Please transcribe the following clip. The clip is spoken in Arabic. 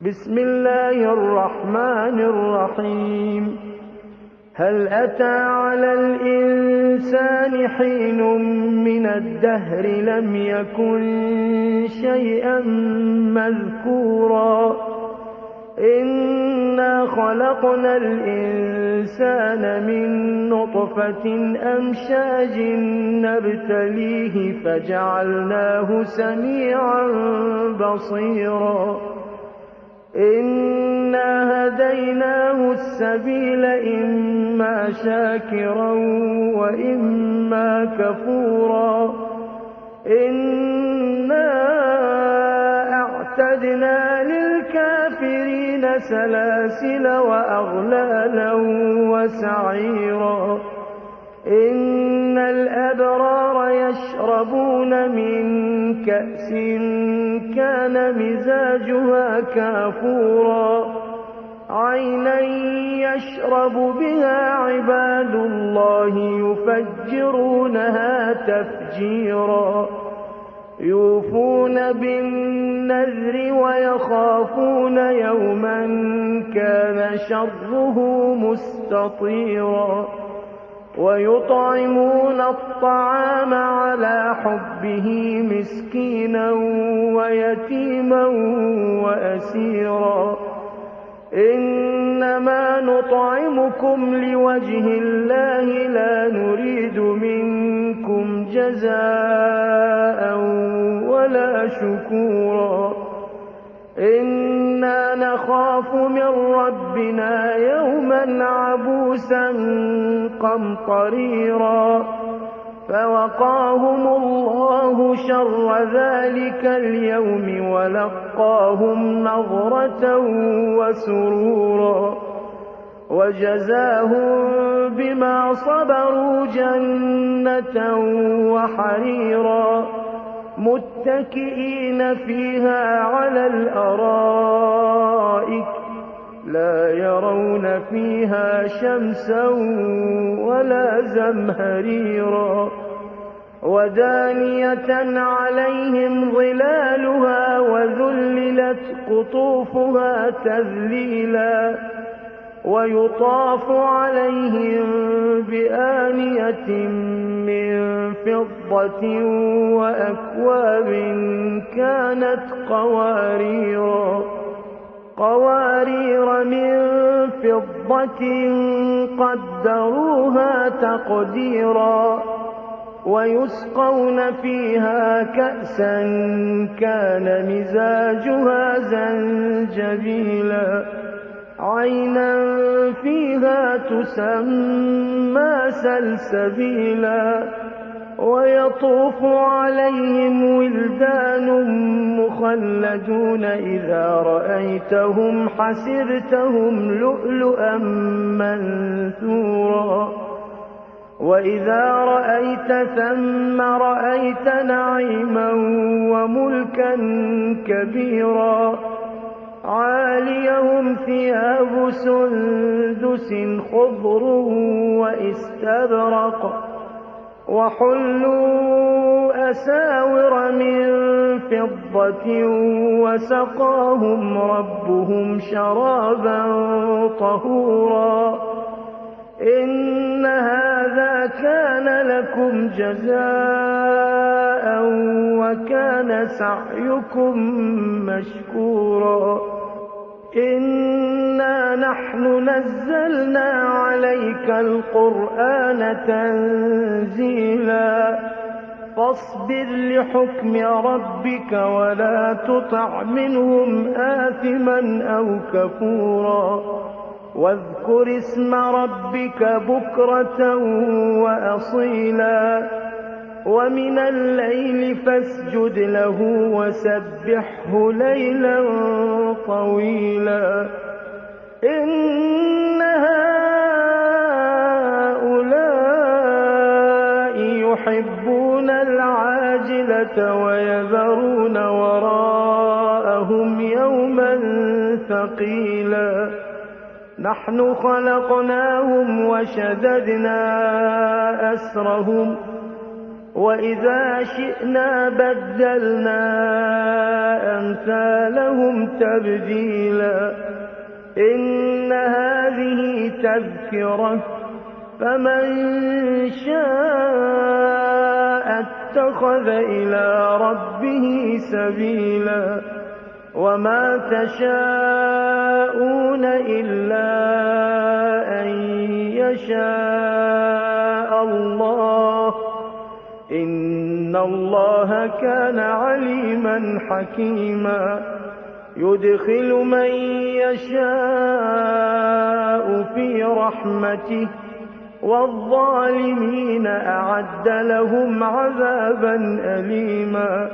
بسم الله الرحمن الرحيم. هل أتى على الإنسان حين من الدهر لم يكن شيئا مذكورا إنا خلقنا الإنسان من نطفة أمشاج نبتليه فجعلناه سميعا بصيرا إنا هديناه السبيل إما شاكرا وإما كفورا إنا أعتدنا للكافرين سلاسل وأغلالا وسعيرا إن الأبرار يشربون من كأس كان مزاجها كافورا عينا يشرب بها عباد الله يفجرونها تفجيرا يوفون بالنذر ويخافون يوما كان شره مستطيرا ويطعمون الطعام على حبه مسكينا ويتيما وأسيرا إنما نطعمكم لوجه الله لا نريد منكم جزاء ولا شكورا إنا نخاف من ربنا يوما عبوسا قمطريرا فوقاهم الله شر ذلك اليوم ولقاهم نضرة وسرورا وجزاهم بما صبروا جنة وحريرا متكئين فيها على الأرائك لا يرون فيها شمسا ولا زمهريرا ودانية عليهم ظلالها وذللت قطوفها تذليلا ويطاف عليهم بآنية من فضة وأكواب كانت قوارير من فضة قدروها تقديرا ويسقون فيها كأسا كان مزاجها زنجبيلا عينا فيها تسمى سلسبيلا ويطوف عليهم ولدان مخلدون إذا رأيتهم حسبتهم لؤلؤا منثورا وإذا رأيت ثم رأيت نعيما وملكا كبيرا عاليهم ثياب سندس خضر واستبرق وحلوا أساور من فضة وسقاهم ربهم شرابا طهورا إن هذا كان لكم جزاء وكان سعيكم مشكورا إنا نحن نزلنا عليك القرآن تنزيلا فاصبر لحكم ربك ولا تطع منهم آثما أو كفورا واذكر اسم ربك بكرة وأصيلا ومن الليل فاسجد له وسبحه ليلا طويلا إن هؤلاء يحبون العاجلة ويذرون وراءهم يوما ثقيلا نحن خلقناهم وشددنا أسرهم وإذا شئنا بدلنا أمثالهم تبديلا إن هذه تذكرة فمن شاء اتخذ إلى ربه سبيلا وما تشاءون إلا أن يشاء الله إن الله كان عليما حكيما يدخل من يشاء في رحمته والظالمين أعد لهم عذابا أليما